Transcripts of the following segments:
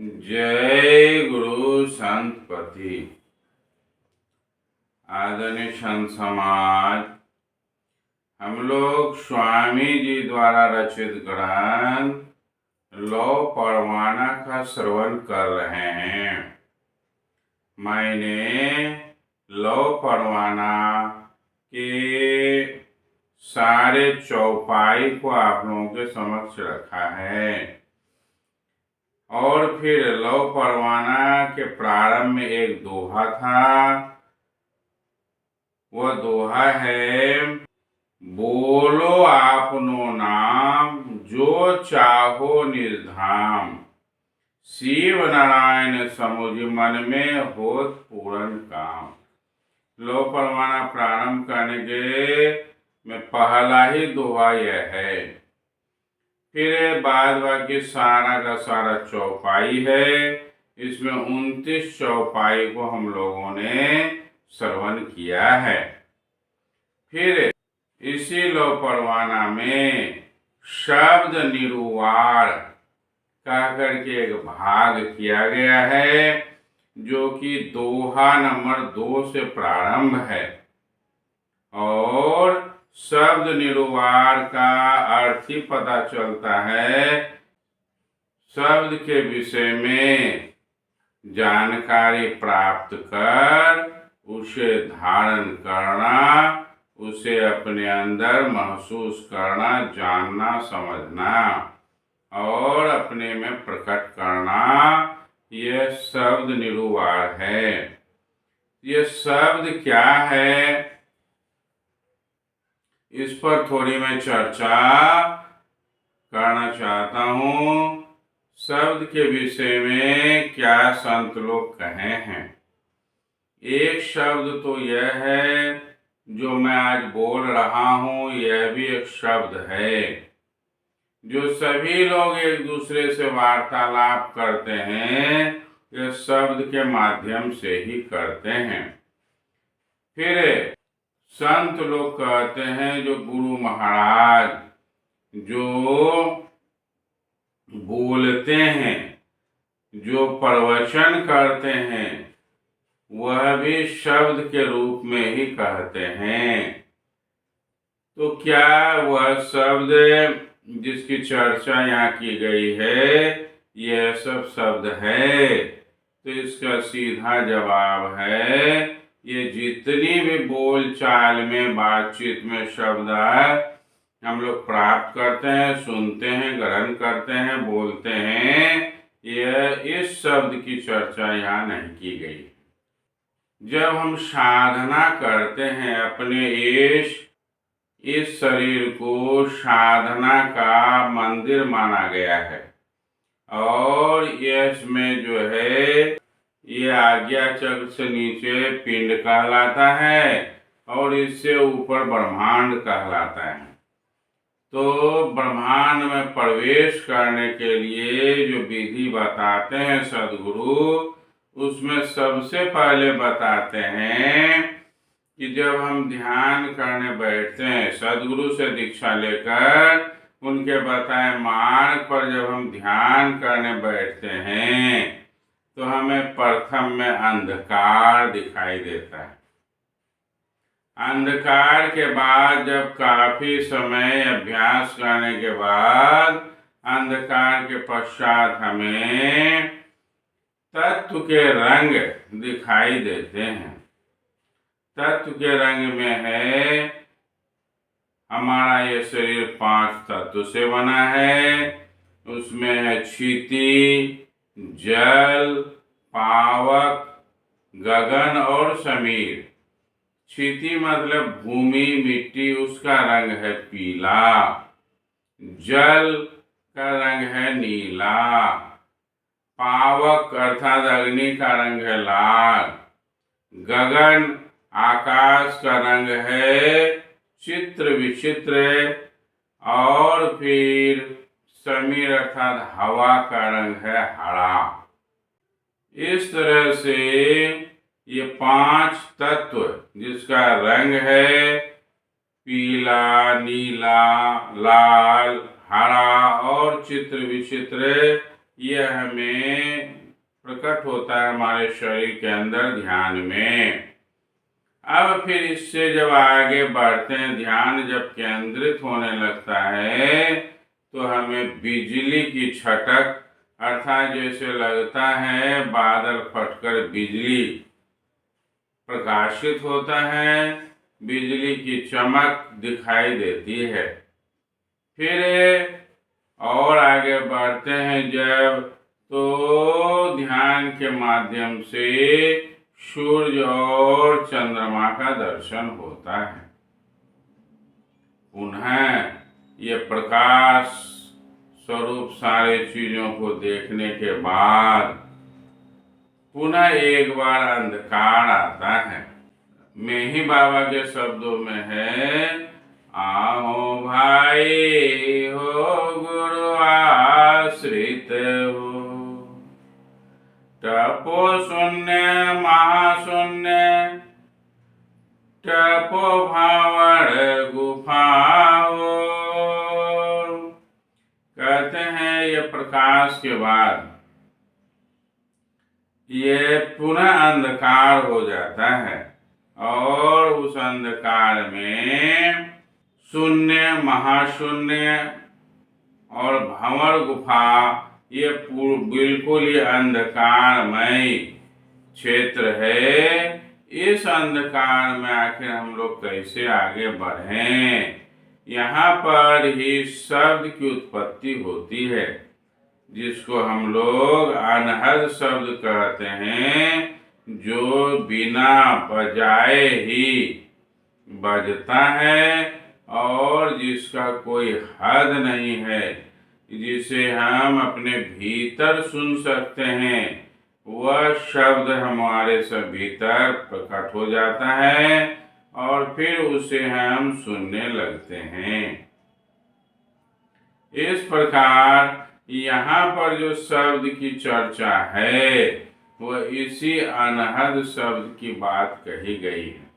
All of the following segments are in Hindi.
जय गुरु संतपति। आदरणीय संत समाज, हम लोग स्वामी जी द्वारा रचित ग्रंथ लौह परवाना का श्रवण कर रहे हैं। मैंने लौह परवाना के सारे चौपाई को आप लोगों के समक्ष रखा है और फिर लौह परवाना के प्रारंभ में एक दोहा था। वह दोहा है, बोलो आपनो नाम जो चाहो निर्धाम, शिव नारायण समुझ मन में होत पूर्ण काम। लौह परवाना प्रारंभ करने के में पहला ही दोहा यह है। फिर बाद बाकी सारा का सारा चौपाई है। इसमें 29 चौपाई को हम लोगों ने श्रवण किया है। फिर इसी लौह परवाना में शब्द निरूवाण कह करके एक भाग किया गया है, जो कि दोहा नंबर 2 से प्रारंभ है। और शब्द निरूवाण का अर्थ ही पता चलता है। शब्द के विषय में जानकारी प्राप्त कर उसे धारण करना, उसे अपने अंदर महसूस करना, जानना, समझना और अपने में प्रकट करना, यह शब्द निरूवाण है। यह शब्द क्या है, इस पर थोड़ी मैं चर्चा करना चाहता हूँ। शब्द के विषय में क्या संत लोग कहे हैं। एक शब्द तो यह है जो मैं आज बोल रहा हूँ, यह भी एक शब्द है जो सभी लोग एक दूसरे से वार्तालाप करते हैं, यह शब्द के माध्यम से ही करते हैं। फिर संत लोग कहते हैं, जो गुरु महाराज जो बोलते हैं, जो प्रवचन करते हैं, वह भी शब्द के रूप में ही कहते हैं। तो क्या वह शब्द जिसकी चर्चा यहाँ की गई है, यह सब शब्द है? तो इसका सीधा जवाब है, ये जितनी भी बोलचाल में, बातचीत में शब्द हम लोग प्राप्त करते हैं, सुनते हैं, ग्रहण करते हैं, बोलते हैं, यह इस शब्द की चर्चा यहाँ नहीं की गई। जब हम साधना करते हैं, अपने इस शरीर को साधना का मंदिर माना गया है और इसमें जो है, ये आज्ञा चक्र से नीचे पिंड कहलाता है और इससे ऊपर ब्रह्मांड कहलाता है। तो ब्रह्मांड में प्रवेश करने के लिए जो विधि बताते हैं सद्गुरु, उसमें सबसे पहले बताते हैं कि जब हम ध्यान करने बैठते हैं, सद्गुरु से दीक्षा लेकर उनके बताए मार्ग पर जब हम ध्यान करने बैठते हैं, तो हमें प्रथम में अंधकार दिखाई देता है। अंधकार के बाद जब काफी समय अभ्यास करने के बाद अंधकार के पश्चात हमें तत्व के रंग दिखाई देते हैं। तत्व के रंग में है, हमारा ये शरीर 5 तत्व से बना है। उसमें है क्षिति, जल, पावक, गगन और समीर। क्षिति मतलब भूमि, मिट्टी, उसका रंग है पीला। जल का रंग है नीला। पावक अर्थात अग्नि का रंग है लाल। गगन आकाश का रंग है चित्र विचित्र। और फिर समीर अर्थात हवा का रंग है हरा। इस तरह से ये 5 तत्व जिसका रंग है पीला, नीला, लाल, हरा और चित्र विचित्र, यह हमें प्रकट होता है हमारे शरीर के अंदर ध्यान में। अब फिर इससे जब आगे बढ़ते हैं, ध्यान जब केंद्रित होने लगता है तो हमें बिजली की छटक, अर्थात जैसे लगता है बादल फटकर बिजली प्रकाशित होता है, बिजली की चमक दिखाई देती है। फिर और आगे बढ़ते हैं जब, तो ध्यान के माध्यम से सूर्य और चंद्रमा का दर्शन होता है। पुनः ये प्रकाश स्वरूप सारे चीजों को देखने के बाद पुनः एक बार अंधकार आता है। में ही बाबा के शब्दों में है, आओ भाई हो गुरु आश्रित हो, तपो शून्य महाशून्य, तपो भावड़ गुफा हो। कहते हैं ये प्रकाश के बाद ये पुनः अंधकार हो जाता है और उस अंधकार में शून्य, महाशून्य और भंवर गुफा, ये बिल्कुल ही अंधकारमय क्षेत्र है। इस अंधकार में आखिर हम लोग कैसे आगे बढ़ें? यहाँ पर ही शब्द की उत्पत्ति होती है, जिसको हम लोग अनहद शब्द कहते हैं, जो बिना बजाए ही बजता है और जिसका कोई हद नहीं है, जिसे हम अपने भीतर सुन सकते हैं। वह शब्द हमारे सब भीतर प्रकट हो जाता है और फिर उसे हम सुनने लगते हैं। इस प्रकार यहाँ पर जो शब्द की चर्चा है वह इसी अनहद शब्द की बात कही गई है।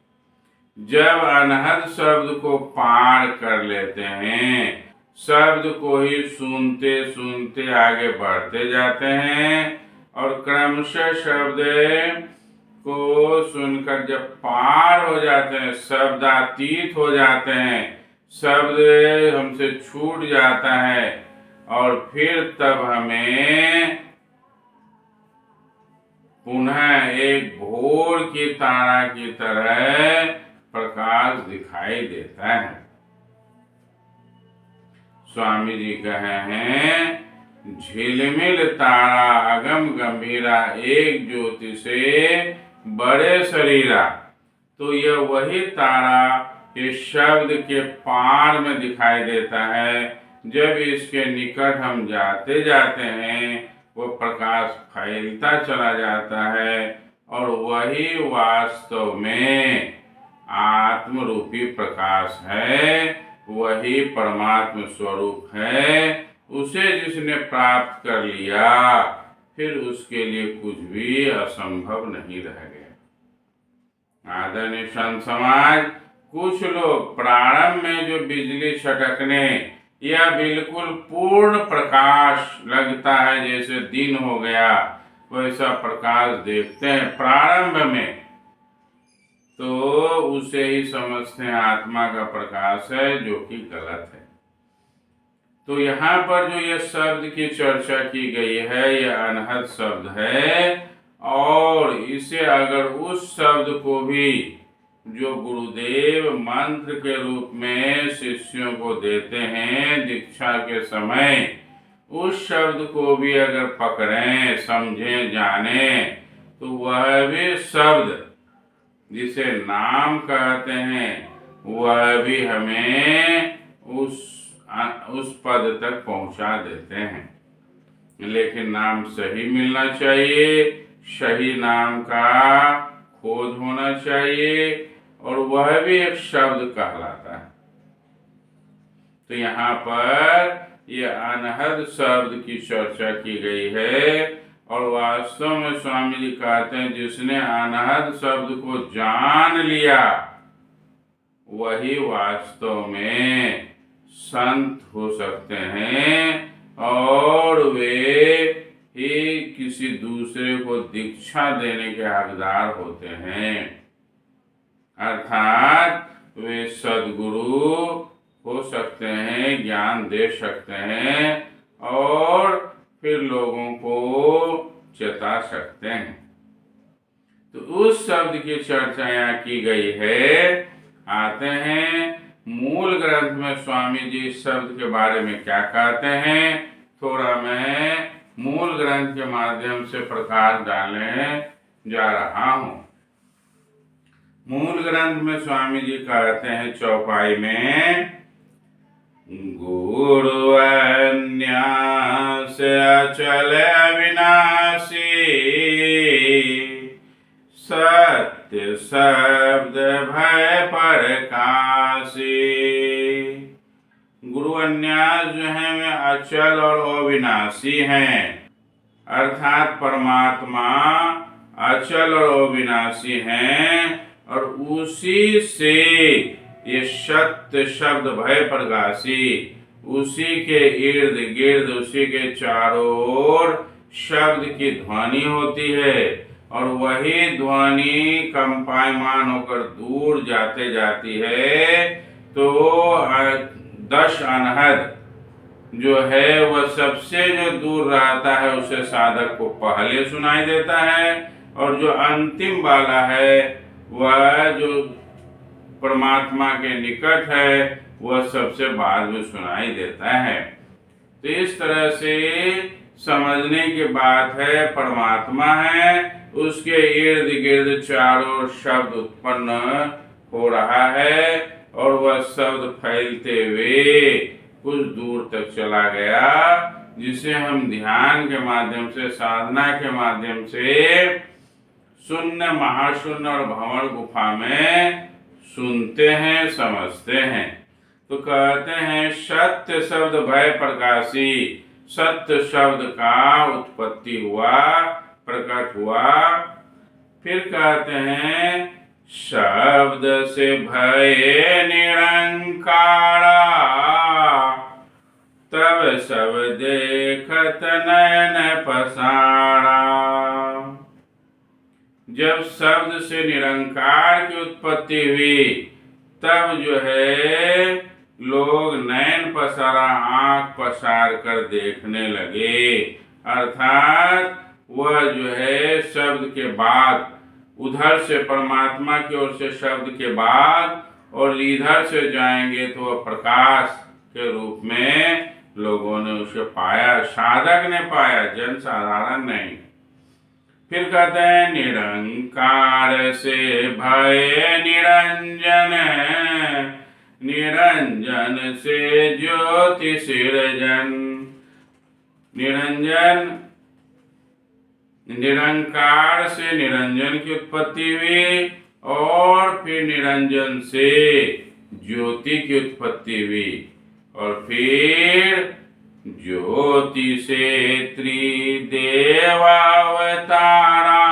जब अनहद शब्द को पार कर लेते हैं, शब्द को ही सुनते सुनते आगे बढ़ते जाते हैं और क्रमशः शब्द को सुनकर जब पार हो जाते हैं, शब्दातीत हो जाते हैं, शब्द हमसे छूट जाता है और फिर तब हमें पुनः एक भोर की तारा की तरह प्रकाश दिखाई देता है। स्वामी जी कहे हैं, झिलमिल तारा अगम गंभीरा, एक ज्योति से बड़े शरीरा। तो यह वही तारा इस शब्द के पार में दिखाई देता है। जब इसके निकट हम जाते जाते हैं, वो प्रकाश फैलता चला जाता है और वही वास्तव में आत्म रूपी प्रकाश है, वही परमात्म स्वरूप है। उसे जिसने प्राप्त कर लिया, फिर उसके लिए कुछ भी असंभव नहीं रह गया। आदरणीय संत समाज, कुछ लोग प्रारंभ में जो बिजली छटकने या बिल्कुल पूर्ण प्रकाश लगता है, जैसे दिन हो गया वैसा प्रकाश देखते हैं प्रारंभ में, तो उसे ही समझते हैं आत्मा का प्रकाश है, जो कि गलत है। तो यहाँ पर जो यह शब्द की चर्चा की गई है, यह अनहद शब्द है और इसे अगर उस शब्द को भी जो गुरुदेव मंत्र के रूप में शिष्यों को देते हैं दीक्षा के समय, उस शब्द को भी अगर पकड़ें, समझें, जानें, तो वह भी शब्द जिसे नाम कहते हैं, वह भी हमें उस पद तक पहुंचा देते हैं। लेकिन नाम सही मिलना चाहिए, सही नाम का खोज होना चाहिए और वह भी एक शब्द कहलाता है। तो यहाँ पर यह अनहद शब्द की चर्चा की गई है और वास्तव में स्वामी जी कहते हैं, जिसने अनहद शब्द को जान लिया वही वास्तव में संत हो सकते हैं और वे ही किसी दूसरे को दीक्षा देने के हकदार होते हैं, अर्थात वे सद्गुरु हो सकते हैं, ज्ञान दे सकते हैं और फिर लोगों को चेता सकते हैं। तो उस शब्द की चर्चा यहाँ की गई है। आते हैं मूल ग्रंथ में स्वामी जी इस शब्द के बारे में क्या कहते हैं, थोड़ा मैं मूल ग्रंथ के माध्यम से प्रकाश डालने जा रहा हूँ। मूल ग्रंथ में स्वामी जी कहते हैं चौपाई में, गुरु अन्यास अचल अविनाशी, सत्य शब्द भय प्रकाशी। गुरु अन्यास जो है वे अचल और अविनाशी हैं, अर्थात परमात्मा अचल और अविनाशी हैं और उसी से ये सत्य शब्द भय प्रकाशी, उसी के इर्द गिर्द, उसी के चारों ओर शब्द की ध्वनि होती है और वही ध्वनि कंपायमान होकर दूर जाते जाती है। तो 10 अनहद जो है वह सबसे जो दूर रहता है उसे साधक को पहले सुनाई देता है और जो अंतिम वाला है वह जो परमात्मा के निकट है वह सबसे बाद में सुनाई देता है। तो इस तरह से समझने की बात है, परमात्मा है, उसके इर्द गिर्द चारों शब्द उत्पन्न हो रहा है और वह शब्द फैलते हुए कुछ दूर तक चला गया, जिसे हम ध्यान के माध्यम से, साधना के माध्यम से शून्य, महाशून्य और भंवर गुफा में सुनते हैं, समझते हैं। तो कहते हैं सत्य शब्द भय प्रकाशी, सत्य शब्द का उत्पत्ति हुआ, प्रकट हुआ। फिर कहते हैं शब्द से भय निरंकारा, तब सब देखत नयन पसारा। जब शब्द से निरंकार की उत्पत्ति हुई तब जो है लोग नयन पसारा, आंख पसार कर देखने लगे, अर्थात वह जो है शब्द के बाद, उधर से परमात्मा की ओर से शब्द के बाद और इधर से जाएंगे तो वह प्रकाश के रूप में लोगों ने उसे पाया, साधक ने पाया, जन साधारण नहीं। फिर कहते हैं निरंकार से भय निरंजन, निरंजन से ज्योति सृजन। निरंजन, निरंकार से निरंजन की उत्पत्ति हुई और फिर निरंजन से ज्योति की उत्पत्ति हुई और फिर ज्योति से त्रिदेवा अवतारा,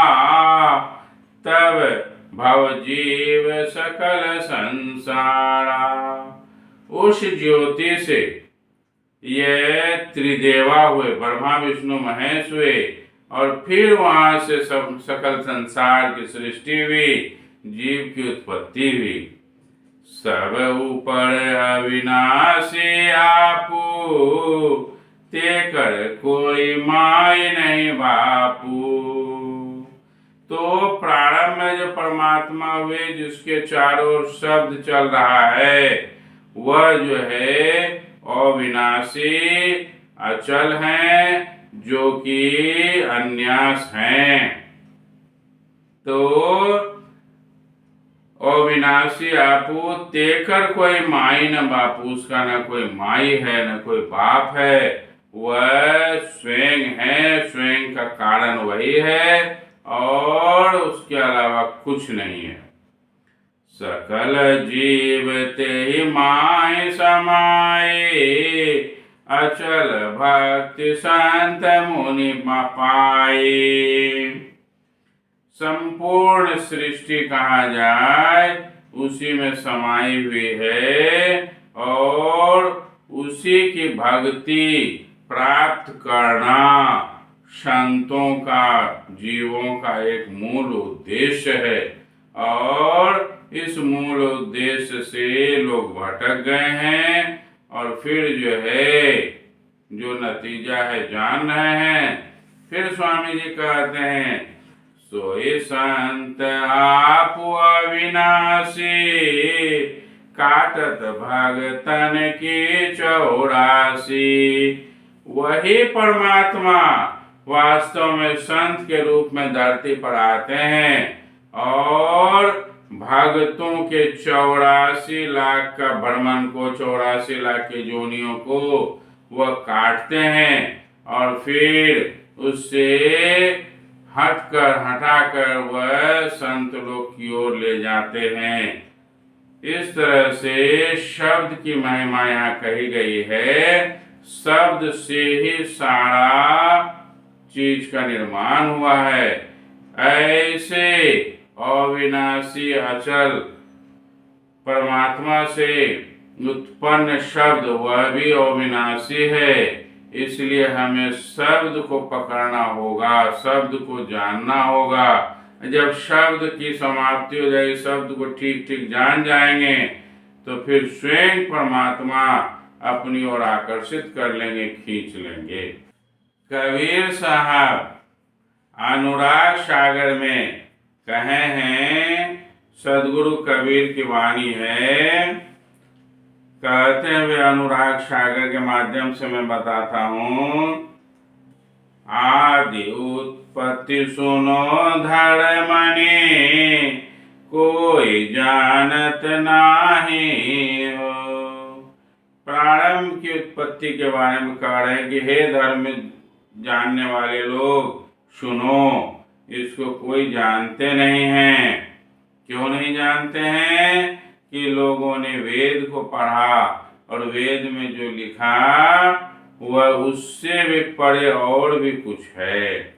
तब भवजीव सकल संसारा। उस ज्योति से ये त्रिदेवा हुए, ब्रह्मा विष्णु महेश हुए और फिर वहां से सब सकल संसार की सृष्टि हुई, जीव की उत्पत्ति हुई। सब ऊपर अविनाशी आपू, ते कर कोई माय नहीं बापू। तो प्रारंभ में जो परमात्मा हुए, जिसके चारों ओर शब्द चल रहा है, वह जो है अविनाशी, अचल हैं, जो कि अन्यास हैं। तो अविनाशी आपू, तेकर कोई माई न बापू, उसका न कोई माई है न कोई बाप है, वह स्वयं है, स्वयं का कारण वही है और उसके अलावा कुछ नहीं है। सकल जीव ते ही माय समाये, अचल भक्ति संत मुनि पाए। संपूर्ण सृष्टि कहा जाए उसी में समाई हुई है और उसी की भक्ति प्राप्त करना संतों का, जीवों का एक मूल उद्देश्य है। और इस मूल उद्देश्य से लोग भटक गए हैं और फिर जो है जो नतीजा है जान रहे हैं। फिर स्वामी जी कहते हैं, सोई संत आप अविनाशी, काटत भगतन की 84। वही परमात्मा वास्तव में संत के रूप में धरती पर आते हैं और भक्तों के 84 लाख का भ्रमण को, 84 लाख की जोनियों को वह काटते हैं और फिर उससे हटाकर वह संत लोग की ओर ले जाते हैं। इस तरह से शब्द की महिमा यहाँ कही गई है। शब्द से ही सारा चीज का निर्माण हुआ है। ऐसे अविनाशी अचल परमात्मा से उत्पन्न शब्द वह भी अविनाशी है। इसलिए हमें शब्द को पकड़ना होगा, शब्द को जानना होगा। जब शब्द की समाप्ति हो जाएगी, शब्द को ठीक ठीक जान जाएंगे तो फिर स्वयं परमात्मा अपनी ओर आकर्षित कर लेंगे, खींच लेंगे। कबीर साहब अनुराग सागर में कहे हैं, सदगुरु कबीर की वाणी है। कहते हैं वे अनुराग सागर के माध्यम से मैं बताता हूँ। आदि उत्पत्ति सुनो धर्मनि, कोई जानत नाही हो। प्रारंभ की उत्पत्ति के बारे में कह रहे हैं कि हे धर्म जानने वाले लोग सुनो, इसको कोई जानते नहीं हैं। क्यों नहीं जानते हैं? कि लोगों ने वेद को पढ़ा और वेद में जो लिखा वह उससे भी पढ़े और भी कुछ है।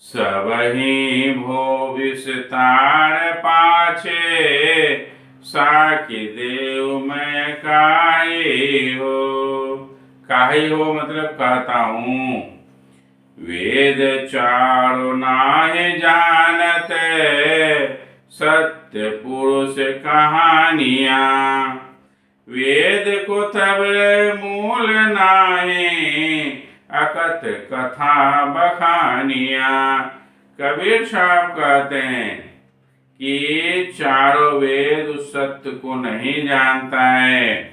सबहि भो विस्तार पाछे, साखी देव मैं काहे हो। काहे हो मतलब कहता हूँ। वेद चारो नाहि जानत, सत्य पुरुष कहानियाँ। वेद को तब मूल नाहि, अकथ कथा बखानियाँ। कबीर साहब कहते हैं कि चारों वेद उस सत्य को नहीं जानता है।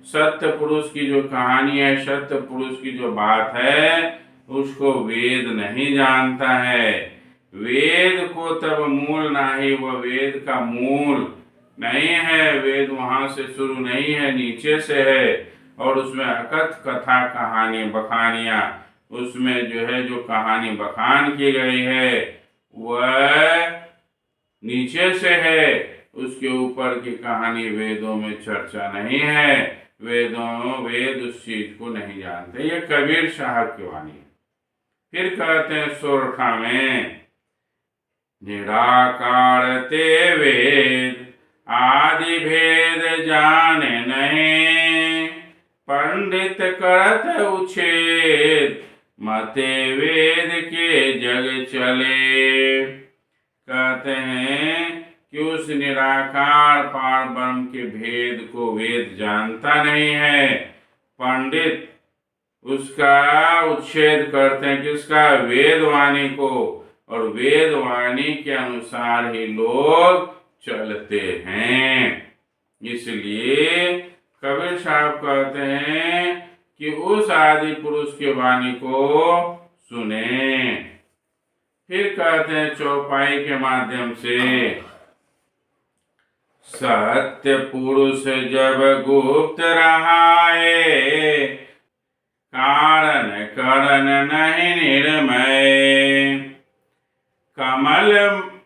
सत्य पुरुष की जो कहानी है, सत्य पुरुष की जो बात है, उसको वेद नहीं जानता है। वेद को तब मूल नहीं, वह वेद का मूल नहीं है। वेद वहां से शुरू नहीं है, नीचे से है। और उसमें अकथ कथा कहानी बखानियां, उसमें जो है जो कहानी बखान की गई है वह नीचे से है। उसके ऊपर की कहानी वेदों में चर्चा नहीं है। वेद उस चीज को नहीं जानते। ये कबीर साहब की वाणी। फिर कहते हैं सोरठा में, निराकार ते वेद आदि भेद जाने नहीं, पंडित करत उच्छेद मते वेद के जग चले। कहते हैं कि उस निराकार पार ब्रह्म के भेद को वेद जानता नहीं है। पंडित उसका उच्छेद करते हैं, किसका? वेदवाणी को। और वेदवाणी के अनुसार ही लोग चलते हैं। इसलिए कबीर साहब कहते हैं कि उस आदि पुरुष की वाणी को सुने। फिर कहते हैं चौपाई के माध्यम से, सत्य पुरुष जब गुप्त रहाए, कारण करण नहीं निर्मय। कमल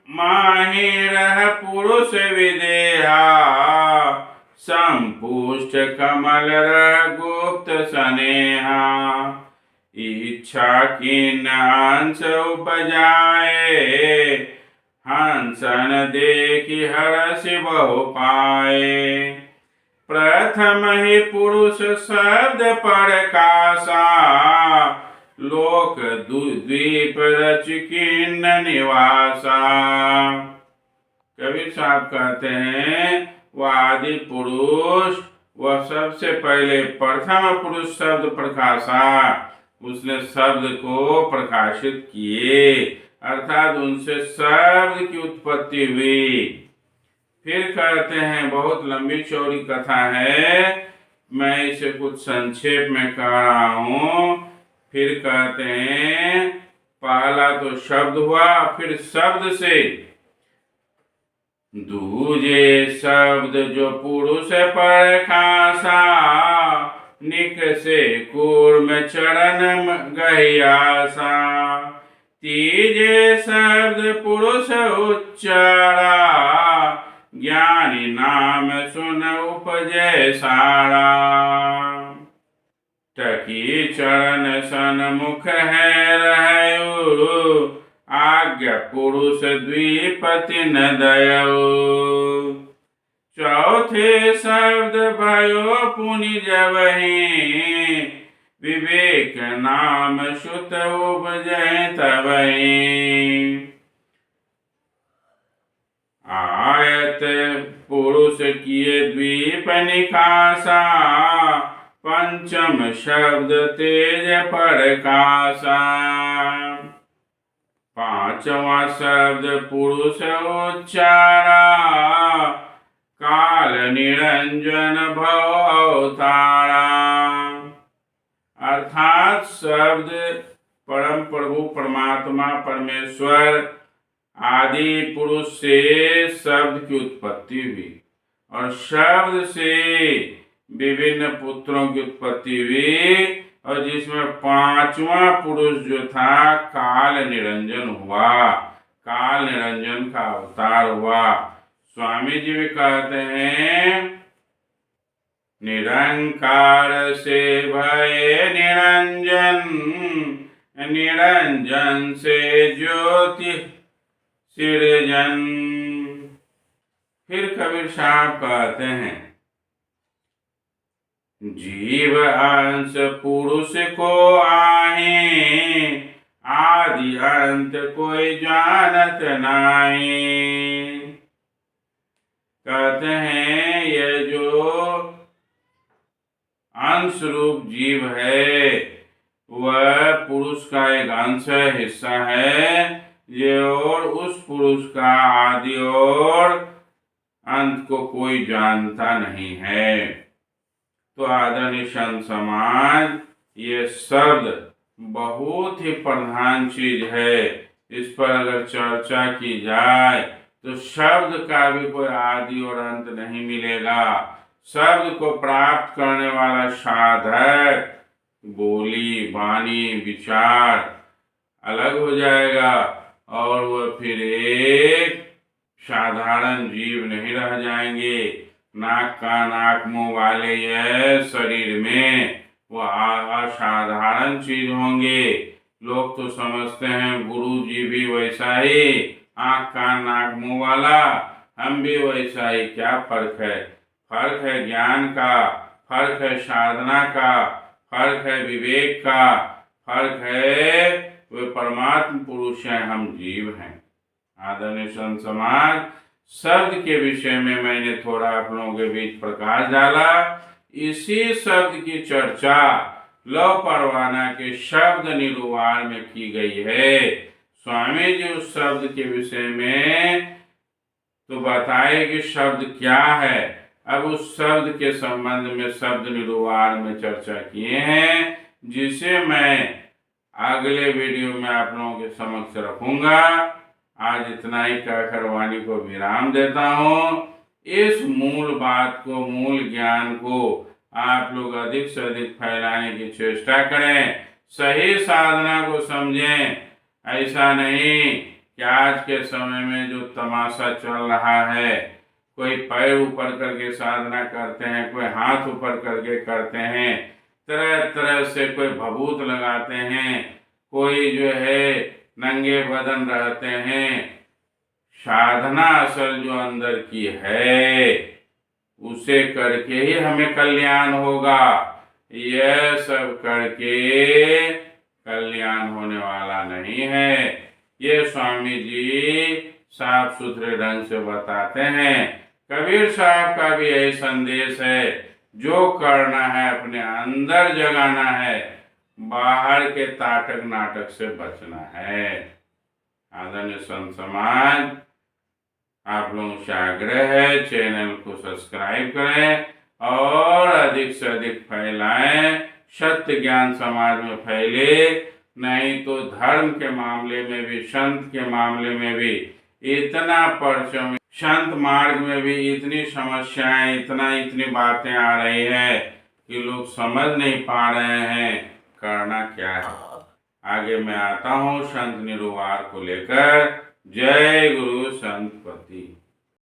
माहि रह पुरुष विदेहा, संपुष्ट कमल रह गुप्त स्नेहा। इच्छा की हंस उपजाए, हंसन देखी हर्ष बहु पाए। प्रथम ही पुरुष शब्द प्रकाशा, लोक द्वीप रच किन्न निवासा। कबीर साहब कहते हैं वह आदि पुरुष, वह सबसे पहले प्रथम पुरुष शब्द प्रकाशा, उसने शब्द को प्रकाशित किए, अर्थात उनसे शब्द की उत्पत्ति हुई। फिर कहते हैं, बहुत लंबी चौड़ी कथा है, मैं इसे कुछ संक्षेप में कह रहा हूं। फिर कहते हैं, पहला तो शब्द हुआ, फिर शब्द से दूजे शब्द जो पुरुष प्रकाशा, निक से कूर्म चरण गहियासा। तीजे शब्द पुरुष उच्चारा, ज्ञानी नाम सुन उपजय सारा। टकी चरण सन्मुख है रहयो, आज्ञा पुरुष द्विपति न दयो। चौथे शब्द भयो पुनि जबहि, विवेक नाम सुत उपजय तबहि। आयत पुरुष किए द्वीप निकासा, पंचम शब्द तेज प्रकाशा। पांचवा शब्द पुरुष उच्चारा, काल निरंजन भव अवतारा। अर्थात शब्द परम प्रभु परमात्मा परमेश्वर आदि पुरुष से शब्द की उत्पत्ति हुई, और शब्द से विभिन्न पुत्रों की उत्पत्ति हुई, और जिसमें पांचवा पुरुष जो था काल निरंजन हुआ, काल निरंजन का अवतार हुआ। स्वामी जी भी कहते हैं, निरंकार से भय निरंजन, निरंजन से ज्योति सृजन। फिर कबीर साहब कहते हैं, जीव अंश पुरुष को आहे, आदि अंत कोई जानत नाही। कहते हैं, यह जो अंश रूप जीव है वह पुरुष का एक अंश है, हिस्सा है ये, और उस पुरुष का आदि और अंत को कोई जानता नहीं है। तो आदरणीय संत समाज, ये शब्द बहुत ही प्रधान चीज है। इस पर अगर चर्चा की जाए तो शब्द का भी कोई आदि और अंत नहीं मिलेगा। शब्द को प्राप्त करने वाला साधक बोली वाणी विचार अलग हो जाएगा, और वह फिर एक साधारण जीव नहीं रह जाएंगे। नाक का नाक मुंह वाले यह शरीर में वो असाधारण चीज होंगे। लोग तो समझते हैं गुरु जी भी वैसा ही आँख कान नाक मुंह वाला, हम भी वैसा ही। क्या फर्क है? फर्क है ज्ञान का, फर्क है साधना का, फर्क है विवेक का, फर्क है वे परमात्म पुरुष हैं, हम जीव हैं। आदरणीय संत समाज, शब्द के विषय में मैंने थोड़ा आप लोगों के बीच प्रकाश डाला। इसी शब्द की चर्चा लौह परवाना के शब्द निरूवाण में की गई है। स्वामी जी उस शब्द के विषय में तो बताए कि शब्द क्या है। अब उस शब्द के संबंध में शब्द निरूवाण में चर्चा किए हैं, जिसे मैं अगले वीडियो में आप लोगों के समक्ष रखूंगा। आज इतना ही कहकर वाणी को विराम देता हूँ। इस मूल बात को, मूल ज्ञान को आप लोग अधिक से अधिक फैलाने की चेष्टा करें। सही साधना को समझें। ऐसा नहीं कि आज के समय में जो तमाशा चल रहा है, कोई पैर ऊपर करके साधना करते हैं, कोई हाथ ऊपर करके करते हैं, तरह तरह से कोई भभूत लगाते हैं, कोई जो है नंगे बदन रहते हैं। साधना असल जो अंदर की है उसे करके ही हमें कल्याण होगा। यह सब करके कल्याण होने वाला नहीं है। ये स्वामी जी साफ सुथरे ढंग से बताते हैं। कबीर साहब का भी यही संदेश है, जो करना है अपने अंदर जगाना है, बाहर के ताटक नाटक से बचना है। आदरणीय संत समाज, आप लोगों से आग्रह है, चैनल को सब्सक्राइब करें और अधिक से अधिक फैलाएं। सत्य ज्ञान समाज में फैले, नहीं तो धर्म के मामले में भी, संत के मामले में भी इतना परचम, संत मार्ग में भी इतनी समस्याएं, इतनी बातें आ रही है कि लोग समझ नहीं पा रहे हैं करना क्या है। आगे मैं आता हूँ संत निरुवार को लेकर। जय गुरु संतपति।